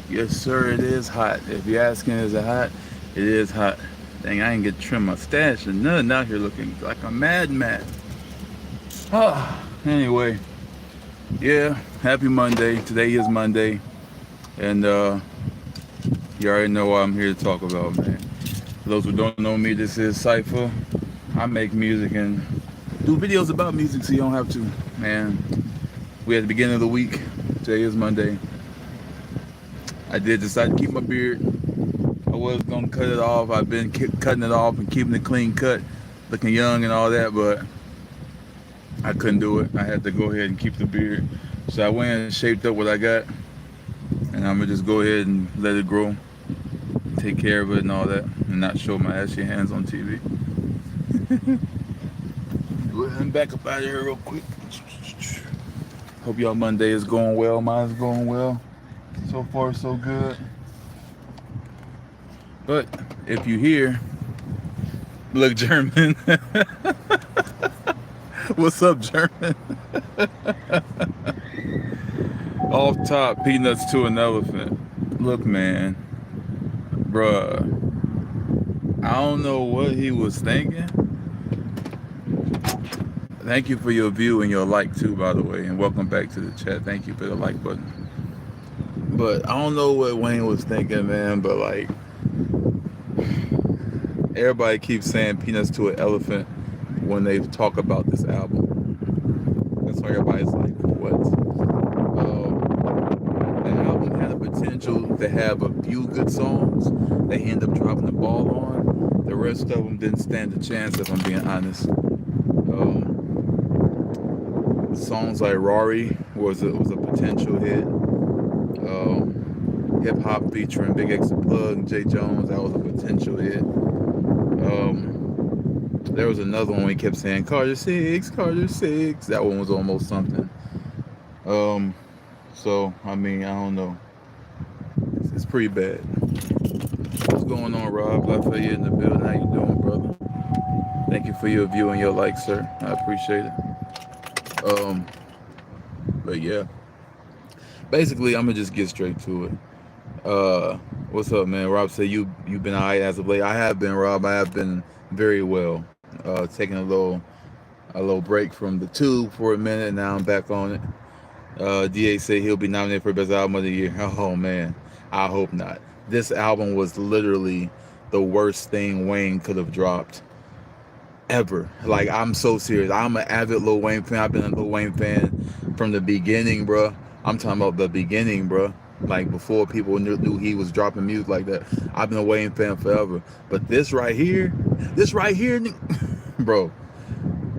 Yes, sir, it is hot. If you're asking, is it hot? It is hot. Dang, I ain't get to trim my stash and nothing out here looking like a madman. Anyway, yeah, happy Monday. Today is Monday, and you already know what I'm here to talk about, man. For those who don't know me, this is Cypher. I make music and do videos about music so you don't have to, man. We at the beginning of the week. Today is Monday. I did decide to keep my beard. I was gonna cut it off. I've been cutting it off and keeping it clean cut, looking young and all that, but I couldn't do it. I had to go ahead and keep the beard. So I went and shaped up what I got, and I'm gonna just go ahead and let it grow, take care of it and all that, and not show my ashy hands on TV. Go ahead and back up out of here real quick. Hope y'all Monday is going well. Mine's going well. So far, so good. But if you hear, look, German. What's up, German? Off top, peanuts to an elephant. Look, man, bruh, I don't know what he was thinking. Thank you for your view and your like too, by the way, and welcome back to the chat. Thank you for the like button. But I don't know what Wayne was thinking, man. But like, everybody keeps saying peanuts to an elephant when they talk about this album. That's why everybody's like, what? The album had a potential to have a few good songs. They end up dropping the ball on. The rest of them didn't stand a chance, if I'm being honest. Songs like Rory was a potential hit. Hip Hop featuring Big X the Plug and Jay Jones, that was a potential hit. There was another one we kept saying Carter 6, Carter 6. That one was almost something. So I mean, I don't know. It's pretty bad. What's going on, Rob? I feel you in the building. How you doing, brother? Thank you for your view and your like, sir. I appreciate it. But yeah. Basically, I'm gonna just get straight to it. What's up, man? Rob said you've been alright as of late. I have been, Rob. I have been very well. Taking a little break from the tube for a minute. Now I'm back on it. Da said he'll be nominated for best album of the year. Oh man, I hope not. This album was literally the worst thing Wayne could have dropped ever. Like, I'm so serious. I'm an avid Lil Wayne fan. I've been a Lil Wayne fan from the beginning, bro. I'm talking about the beginning, bro. Like, before people knew he was dropping music like that. I've been a Wayne fan forever. But this right here, bro,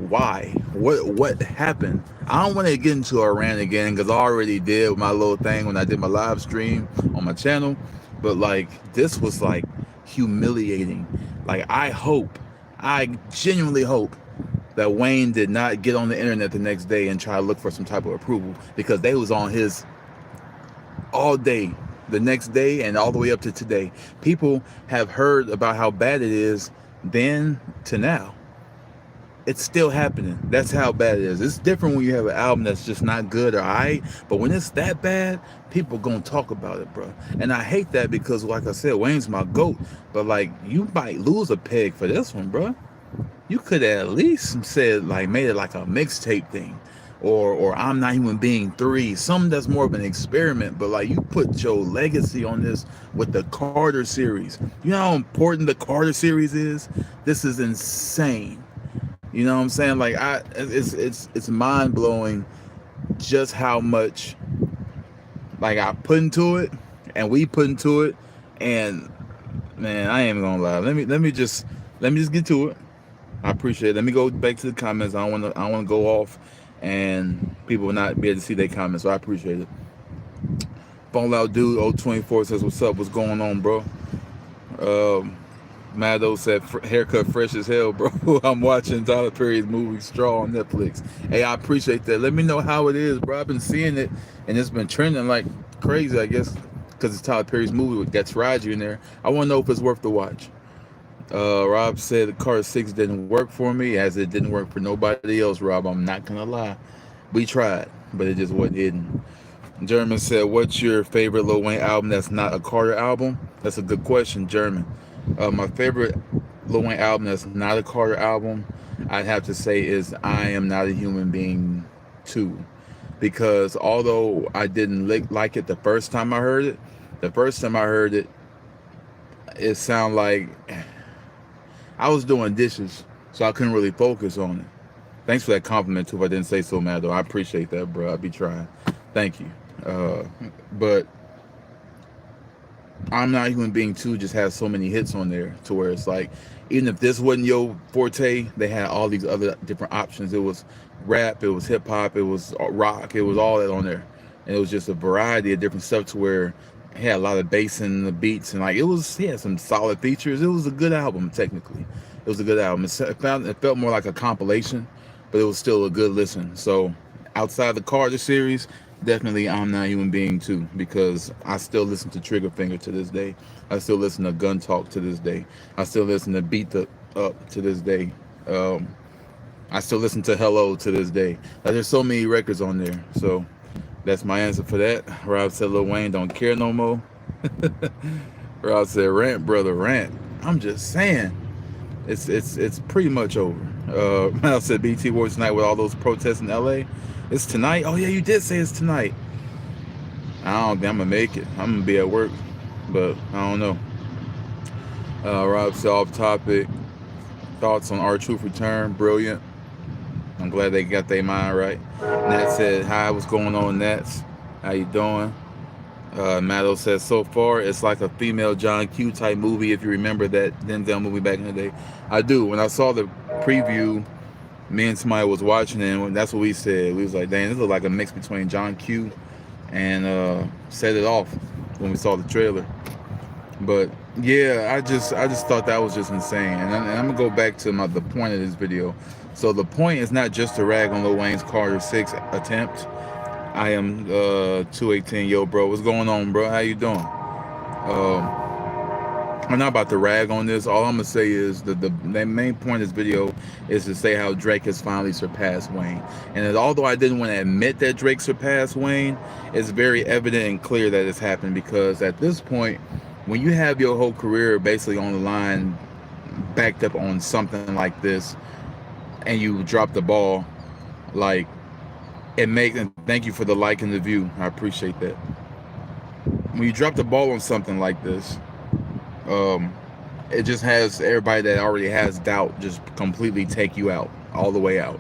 why? What happened? I don't want to get into a rant again because I already did my little thing when I did my live stream on my channel. But like, this was like humiliating. Like, I genuinely hope that Wayne did not get on the internet the next day and try to look for some type of approval, because they was on his all day, the next day, and all the way up to today. People have heard about how bad it is then to now. It's still happening. That's how bad it is. It's different when you have an album that's just not good or alright, but when it's that bad, people gonna talk about it, bro. And I hate that because, like I said, Wayne's my GOAT, but like, you might lose a peg for this one, bro. You could at least said, like, made it like a mixtape thing, or I'm Not Human Being 3, something that's more of an experiment. But like, you put your legacy on this with the Carter series. You know how important the Carter series is? This is insane. You know what I'm saying? Like, it's mind blowing just how much like I put into it and we put into it. And man, I ain't gonna lie. Let me just get to it. I appreciate it. Let me go back to the comments. I don't wanna go off and people will not be able to see their comments. So I appreciate it. Phone Loud Dude 024 says, what's up? What's going on, bro? Mado said, haircut fresh as hell, bro. I'm watching Tyler Perry's movie Straw on Netflix. Hey, I appreciate that. Let me know how it is, bro. I've been seeing it, and it's been trending like crazy, I guess, because it's Tyler Perry's movie with Taraji in there. I want to know if it's worth the watch. Rob said the Car 6 didn't work for me, as it didn't work for nobody else, Rob. I'm not going to lie. We tried, but it just wasn't hitting. German said, "What's your favorite Lil Wayne album that's not a Carter album?" That's a good question, German. My favorite Lil Wayne album that's not a Carter album, I'd have to say, is "I Am Not a Human Being 2." Because although I didn't like it the first time I heard it, the first time I heard it, it sounded like I was doing dishes, so I couldn't really focus on it. Thanks for that compliment too. If I didn't say so, man, though, I appreciate that, bro. I be trying. Thank you. But I'm Not a Human Being 2 just has so many hits on there to where it's like, even if this wasn't your forte, they had all these other different options. It was rap, it was hip hop, it was rock, it was all that on there. And it was just a variety of different stuff to where it had a lot of bass in the beats, and like he had some solid features. It was a good album, technically. It was a good album. It felt more like a compilation, but it was still a good listen. So outside the Carter series, definitely I'm Not a Human Being too, because I still listen to Trigger Finger to this day. I still listen to Gun Talk to this day. I still listen to Beat the Up to this day. Um, I still listen to Hello to this day. Like, there's so many records on there. So that's my answer for that. Rob said Lil Wayne don't care no more. Rob said rant, brother, rant. I'm just saying, it's pretty much over. Mal said BT Wars tonight with all those protests in LA. It's tonight. Oh yeah, you did say it's tonight. I don't think I'm gonna make it. I'm gonna be at work, but I don't know. Rob said off topic. Thoughts on R Truth return? Brilliant. I'm glad they got their mind right. Nat said, "Hi, what's going on, Nats? How you doing?" Matto says, "So far, it's like a female John Q type movie. If you remember that Denzel movie back in the day, I do. When I saw the preview, me and somebody was watching it, and that's what we said. We was like, dang, this look like a mix between John Q and Set It Off when we saw the trailer. But yeah, I just thought that was just insane. And I'm gonna go back to the point of this video. So the point is not just to rag on Lil Wayne's Carter 6 attempt. I am 218. Yo, bro, what's going on, bro? How you doing? I'm not about to rag on this. All I'm gonna say is the main point of this video is to say how Drake has finally surpassed Wayne. And although I didn't want to admit that Drake surpassed Wayne, it's very evident and clear that it's happened, because at this point, when you have your whole career basically on the line, backed up on something like this, and you drop the ball, like, it makes, and thank you for the like and the view, I appreciate that. When you drop the ball on something like this, it just has everybody that already has doubt just completely take you out, all the way out.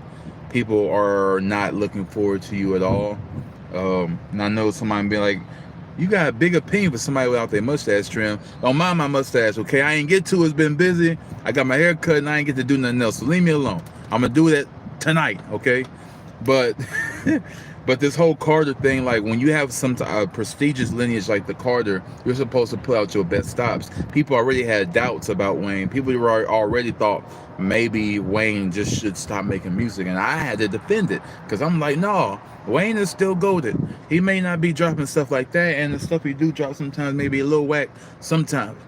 People are not looking forward to you at all. And I know somebody be like, you got a big opinion for somebody without their mustache trim. Don't mind my mustache, okay? I ain't get to it. It's been busy. I got my hair cut and I ain't get to do nothing else. So leave me alone. I'm going to do that tonight, okay? But but this whole Carter thing, like, when you have some prestigious lineage like the Carter, you're supposed to put out your best stops. People already had doubts about Wayne. People already thought maybe Wayne just should stop making music. And I had to defend it, because I'm like, no, Wayne is still golden. He may not be dropping stuff like that, and the stuff he do drop sometimes may be a little whack sometimes,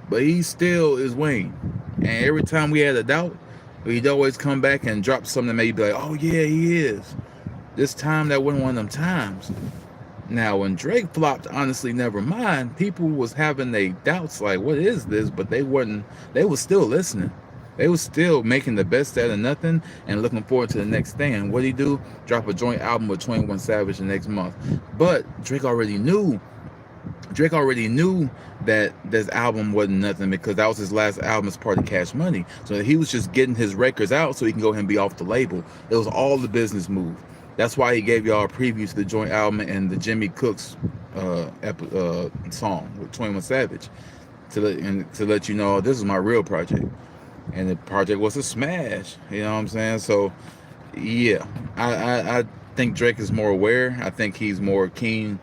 but he still is Wayne. And every time we had a doubt, he'd always come back and drop something that made you be like, oh yeah, he is. This time, that wasn't one of them times. Now, when Drake flopped, honestly, never mind, people was having their doubts, like, what is this? But they was still listening. They was still making the best out of nothing and looking forward to the next thing. And what'd he do? Drop a joint album with 21 Savage the next month. But Drake already knew that this album wasn't nothing, because that was his last album as part of Cash Money. So he was just getting his records out so he can go ahead and be off the label. It was all the business move. That's why he gave y'all a preview to the joint album and the Jimmy Cooks song with 21 Savage to let you know this is my real project. And the project was a smash. You know what I'm saying? So yeah, I think Drake is more aware. I think he's more keen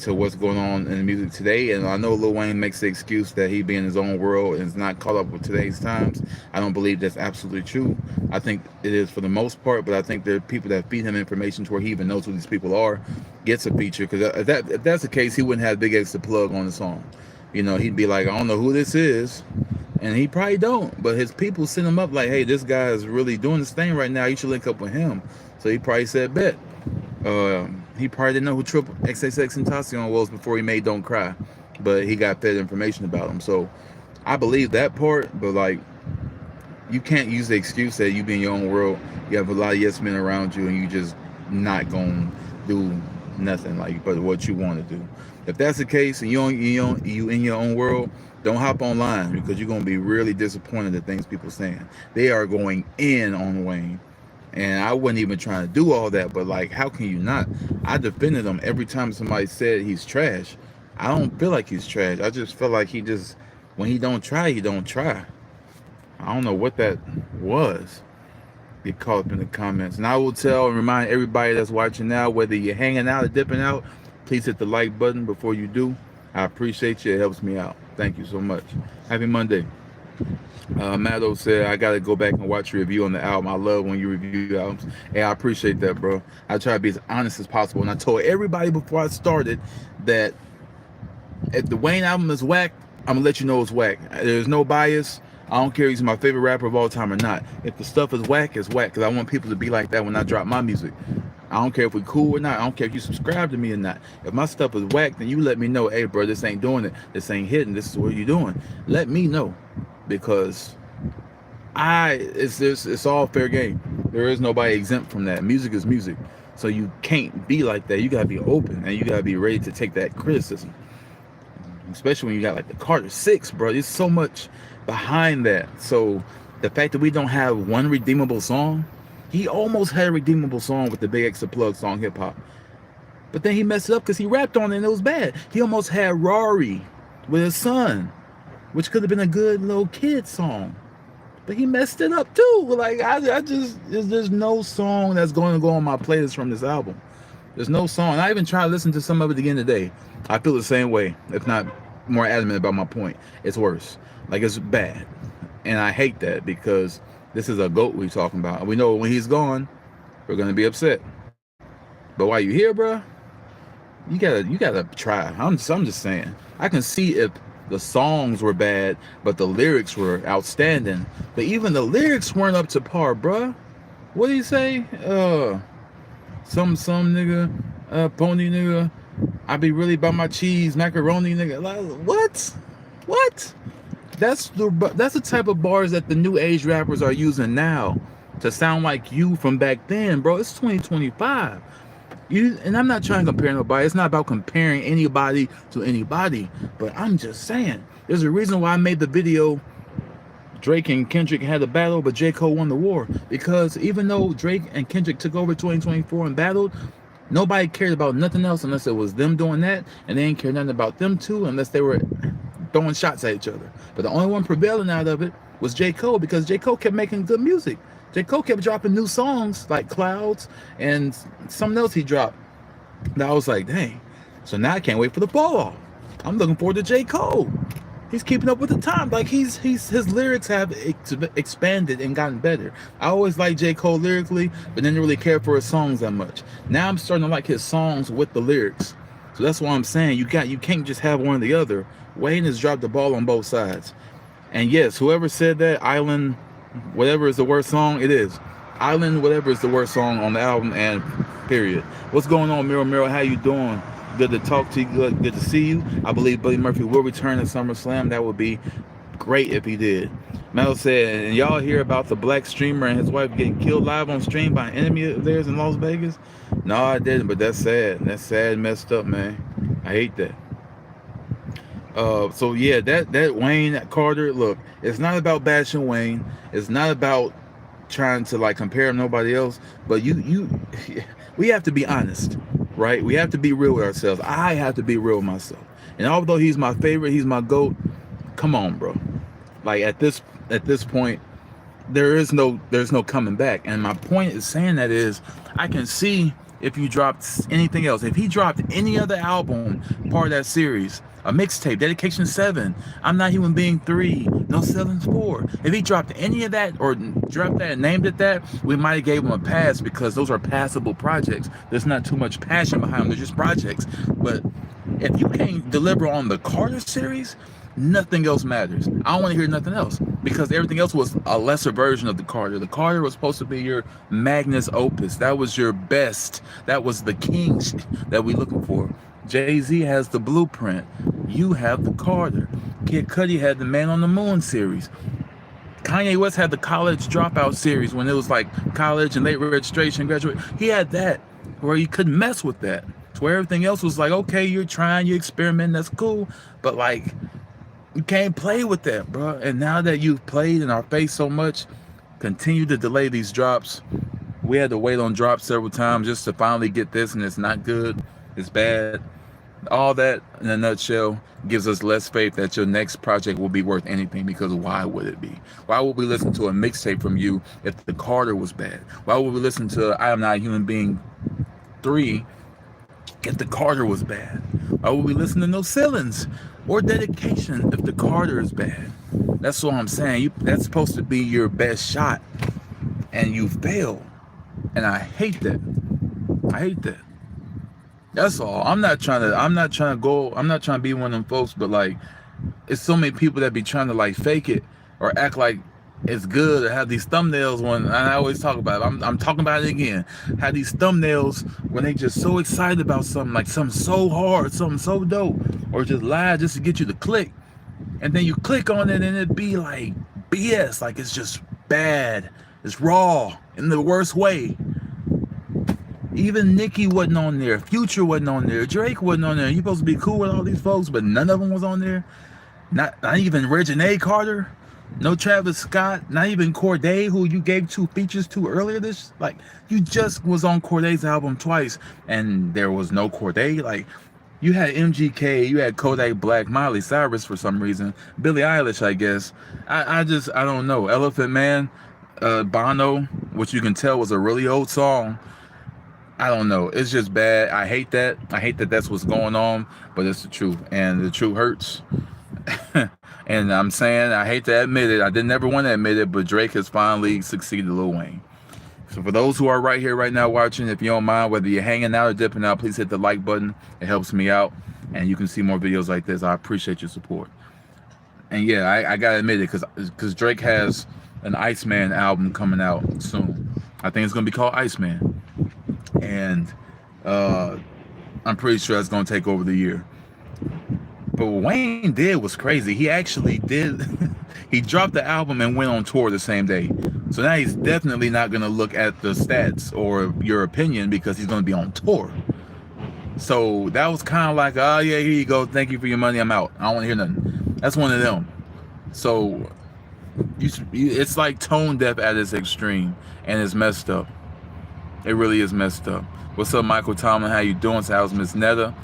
to what's going on in the music today. And I know Lil Wayne makes the excuse that he be in his own world and is not caught up with today's times. I don't believe that's absolutely true. I think it is for the most part, but I think there are people that feed him information to where he even knows who these people are, gets a feature. Because if that's the case, he wouldn't have Big X to plug on the song. You know, he'd be like, I don't know who this is. And he probably don't, but his people send him up like, hey, this guy is really doing this thing right now. You should link up with him. So he probably said, bet. he probably didn't know who Triple XXX was before he made Don't Cry, but he got fed information about him. So I believe that part, but like, you can't use the excuse that you be in your own world, you have a lot of yes men around you, and you just not gonna do nothing like but what you want to do. If that's the case, and you in your own world, don't hop online, because you're gonna be really disappointed at things people saying. They are going in on Wayne, and I wasn't even trying to do all that, but like, how can you not? I defended him every time somebody said he's trash. I don't feel like he's trash. I just feel like he just, when he don't try, he don't try. I don't know what that was. Get caught up in the comments. And I will tell and remind everybody that's watching now, whether you're hanging out or dipping out, please hit the like button before you do. I appreciate you. It helps me out. Thank you so much. Happy Monday. Matto said, I got to go back and watch your review on the album. I love when you review albums. Hey, I appreciate that, bro. I try to be as honest as possible. And I told everybody before I started that if the Wayne album is whack, I'm going to let you know it's whack. There's no bias. I don't care if he's my favorite rapper of all time or not. If the stuff is whack, it's whack, because I want people to be like that when I drop my music. I don't care if we cool or not. I don't care if you subscribe to me or not. If my stuff is whack, then you let me know, hey, bro, this ain't doing it. This ain't hitting. This is what you're doing. Let me know, because it's all fair game. There is nobody exempt from that. Music is music. So you can't be like that. You got to be open, and you got to be ready to take that criticism. Especially when you got like the Carter 6, bro. There's so much behind that. So the fact that we don't have one redeemable song, he almost had a redeemable song with the Big X the Plug song, Hip Hop. But then he messed it up because he rapped on it and it was bad. He almost had Rory with his son, which could have been a good little kid song. But he messed it up too. Like, I just, there's no song that's going to go on my playlist from this album. There's no song. I even tried to listen to some of it again today. I feel the same way, if not more adamant about my point. It's worse. Like, it's bad. And I hate that, because this is a GOAT we're talking about. We know when he's gone, we're going to be upset. But while you're here, bro, you gotta try. I'm just saying. I can see if the songs were bad, but the lyrics were outstanding. But even the lyrics weren't up to par, bro. What did he say? Some nigga, pony nigga, I be really about my cheese, macaroni nigga. Like, what? That's the type of bars that the new age rappers are using now to sound like you from back then, bro. It's 2025. And I'm not trying to compare nobody. It's not about comparing anybody to anybody. But I'm just saying, there's a reason why I made the video. Drake and Kendrick had a battle, but J. Cole won the war. Because even though Drake and Kendrick took over 2024 and battled, nobody cared about nothing else unless it was them doing that. And they didn't care nothing about them too unless they were throwing shots at each other. But the only one prevailing out of it was J. Cole, because J. Cole kept making good music. J. Cole kept dropping new songs like Clouds and something else he dropped. And I was like, dang. So now I can't wait for the fall off. I'm looking forward to J. Cole. He's keeping up with the time. Like, his lyrics have expanded and gotten better. I always liked J. Cole lyrically, but didn't really care for his songs that much. Now I'm starting to like his songs with the lyrics. So that's why I'm saying you can't just have one or the other. Wayne has dropped the ball on both sides. And yes, whoever said that, Island, whatever is the worst song, it is. Island, whatever is the worst song on the album, and period. What's going on, Miro? How you doing? Good to talk to you. Good to see you. I believe Buddy Murphy will return to SummerSlam. That would be great if he did. Mel said, and y'all hear about the black streamer and his wife getting killed live on stream by an enemy of theirs in Las Vegas? No, I didn't, but that's sad. That's sad and messed up, man. I hate that. So yeah, that Wayne Carter, look, it's not about bashing Wayne. It's not about trying to like compare him to nobody else, but we have to be honest, right? We have to be real with ourselves. I have to be real with myself. And although he's my favorite, he's my GOAT, come on, bro. Like, at this point, there's no coming back. And my point is saying that is, I can see if you dropped anything else. If he dropped any other album, part of that series, a mixtape, Dedication 7, I'm Not Human Being 3, No Ceilings 4. If he dropped any of that or dropped that and named it that, we might have gave him a pass, because those are passable projects. There's not too much passion behind them. They're just projects. But if you can't deliver on the Carter series, Nothing else matters. I don't want to hear nothing else because everything else was a lesser version of the Carter. The Carter was supposed to be your magnus opus. That was your best. That was the king that we looking for. Jay-Z has the blueprint. You have the Carter. Kid Cudi had the Man on the Moon series. Kanye West had the college dropout series when it was like college and late registration, graduate. He had that where you couldn't mess with that. So where everything else was like, okay, you're trying, you experiment, that's cool. But like, you can't play with that, bro. And now that you've played in our face so much, continue to delay these drops. We had to wait on drops several times just to finally get this, and it's not good. It's bad. All that in a nutshell gives us less faith that your next project will be worth anything, because why would it be? Why would we listen to a mixtape from you if the Carter was bad? Why would we listen to I Am Not a Human Being 3 if the Carter was bad? Why would we listen to No Ceilings or Dedication if the Carter is bad? That's what I'm saying. That's supposed to be your best shot, and you failed. And I hate that. I hate that. That's all. I'm not trying to be one of them folks, but like, it's so many people that be trying to like fake it or act like it's good to have these thumbnails when, and I always talk about it. I'm talking about it again. Have these thumbnails when they just so excited about something, like something so hard, something so dope, or just lie just to get you to click. And then you click on it and it be like BS, like it's just bad. It's raw in the worst way. Even Nicki wasn't on there. Future wasn't on there. Drake wasn't on there. You supposed to be cool with all these folks, but none of them was on there. Not even Reginae Carter. No Travis Scott. Not even Cordae, who you gave 2 features to earlier this. Like, you just was on Cordae's album twice, and there was no Cordae. Like, you had MGK, you had Kodak Black, Miley Cyrus for some reason, Billie Eilish, I guess. I don't know. Elephant Man, Bono, which you can tell was a really old song. I don't know. It's just bad. I hate that. I hate that that's what's going on, but it's the truth, and the truth hurts. And I'm saying, I hate to admit it. I didn't ever want to admit it, but Drake has finally succeeded Lil Wayne. So for those who are right here, right now watching, if you don't mind, whether you're hanging out or dipping out, please hit the like button. It helps me out, and you can see more videos like this. I appreciate your support. And yeah, I gotta admit it, because Drake has an Iceman album coming out soon. I think it's gonna be called Iceman. And I'm pretty sure that's gonna take over the year. But what Wayne did was crazy. He actually did. He dropped the album and went on tour the same day. So now he's definitely not gonna look at the stats or your opinion, because he's gonna be on tour. So that was kind of like, oh yeah, here you go. Thank you for your money. I'm out. I don't want to hear nothing. That's one of them. So it's like tone deaf at its extreme, and it's messed up. It really is messed up. What's up, Michael Tomlin? How you doing? So how's Miss Netta?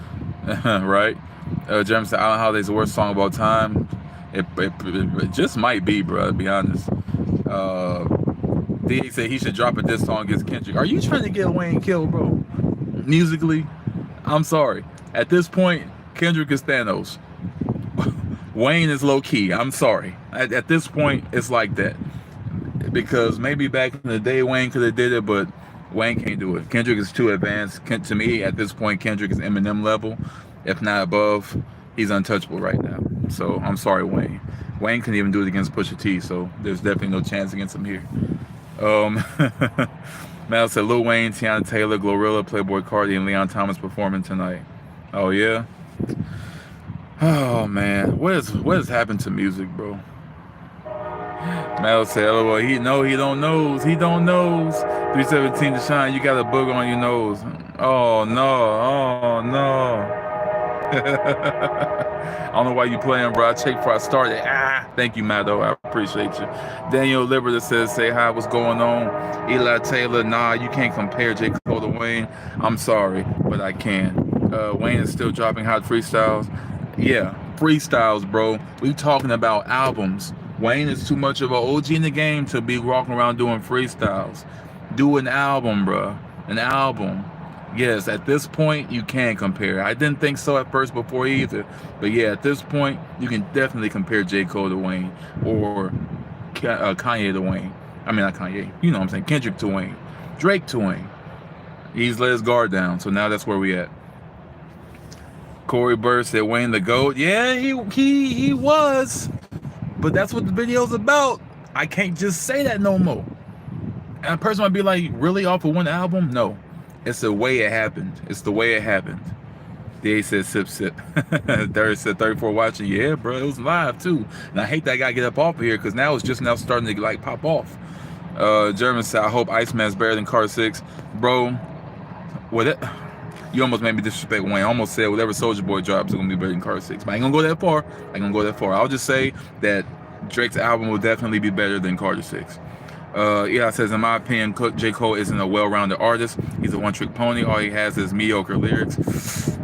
Right? Jeremy said, Island Holiday's the worst song of all time. It just might be, bro, to be honest. D.A. said he should drop a diss song against Kendrick. Are you trying to get Wayne killed, bro? Musically? I'm sorry. At this point, Kendrick is Thanos. Wayne is low-key. I'm sorry. At this point, it's like that. Because maybe back in the day, Wayne could have did it, but Wayne can't do it. Kendrick is too advanced. To me, at this point, Kendrick is Eminem level, if not above. He's untouchable right now. So I'm sorry, Wayne. Wayne couldn't even do it against Pusha T, so there's definitely no chance against him here. Mal said Lil Wayne, Tiana Taylor, Glorilla, Playboy Cardi, and Leon Thomas performing tonight. Oh yeah. Oh man, what has happened to music, bro? Mal said, "LOL, he don't knows. He don't knows." 317 to shine. You got a booger on your nose. Oh no. Oh no. I don't know why you playing, bro. I checked before I started. Thank you, Matto. I appreciate you. Daniel Liberty says, say hi, what's going on? Eli Taylor, nah, you can't compare J. Cole to Wayne. I'm sorry, but I can. Wayne is still dropping hot freestyles. Yeah, freestyles, bro. We talking about albums. Wayne is too much of an OG in the game to be walking around doing freestyles. Do an album, bro. An album. Yes, at this point, you can compare. I didn't think so at first before either. But yeah, at this point, you can definitely compare J. Cole to Wayne, or Kanye to Wayne. I mean, not Kanye. You know what I'm saying. Kendrick to Wayne. Drake to Wayne. He's let his guard down. So now that's where we at. Corey Burr said Wayne the GOAT. Yeah, he was. But that's what the video's about. I can't just say that no more. And a person might be like, really off of one album? No. It's the way it happened. It's the way it happened. DA said sip sip. Derek said 34 watching. Yeah, bro, it was live too. And I hate that guy get up off of here because now it's just now starting to like pop off. German said, I hope Iceman's better than Car 6. Bro, what it? You almost made me disrespect Wayne. I almost said whatever Soulja Boy drops is gonna be better than Car 6. But I ain't gonna go that far. I ain't gonna go that far. I'll just say that Drake's album will definitely be better than Carter 6. Eli says, in my opinion, J. Cole isn't a well-rounded artist. He's a one-trick pony. All he has is mediocre lyrics.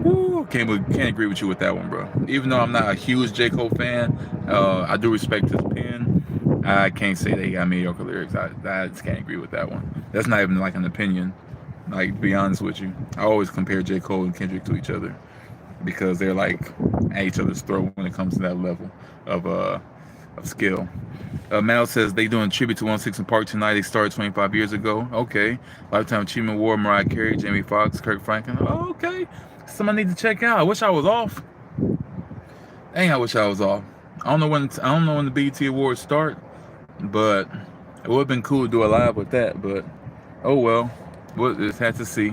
Woo, can't agree with you with that one, bro. Even though I'm not a huge J. Cole fan, I do respect his pen. I can't say that he got mediocre lyrics. I just can't agree with that one. That's not even like an opinion. Like, to be honest with you, I always compare J. Cole and Kendrick to each other because they're like at each other's throat when it comes to that level of skill. Mal says they doing tribute to 106 in Park tonight. They started 25 years ago. Okay. Lifetime Achievement Award, Mariah Carey, Jamie Foxx, Kirk Franklin. Oh, okay. Something I need to check out. I wish I was off. Dang, I wish I was off. I don't know when the BET Awards start, but it would have been cool to do a live with that. But oh well. We'll just have to see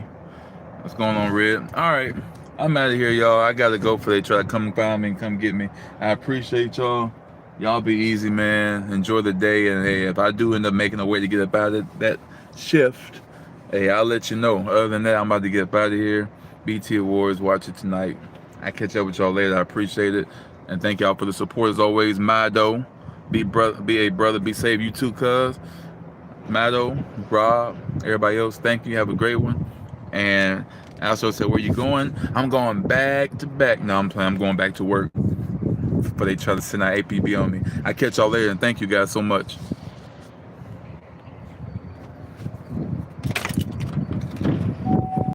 what's going on, Red. All right. I'm out of here, y'all. I gotta go before they try to come find me and come get me. I appreciate y'all. Y'all be easy, man. Enjoy the day. And hey, if I do end up making a way to get up out of that shift, hey, I'll let you know. Other than that, I'm about to get up out of here. BT Awards, watch it tonight. I catch up with y'all later. I appreciate it. And thank y'all for the support as always. Mado, be a brother, be safe. You too, cuz. Mado, Rob, everybody else, thank you. Have a great one. And I also said, where you going? I'm going back to back. No, I'm playing. I'm going back to work. But they try to send out APB on me. I catch y'all later, and thank you guys so much.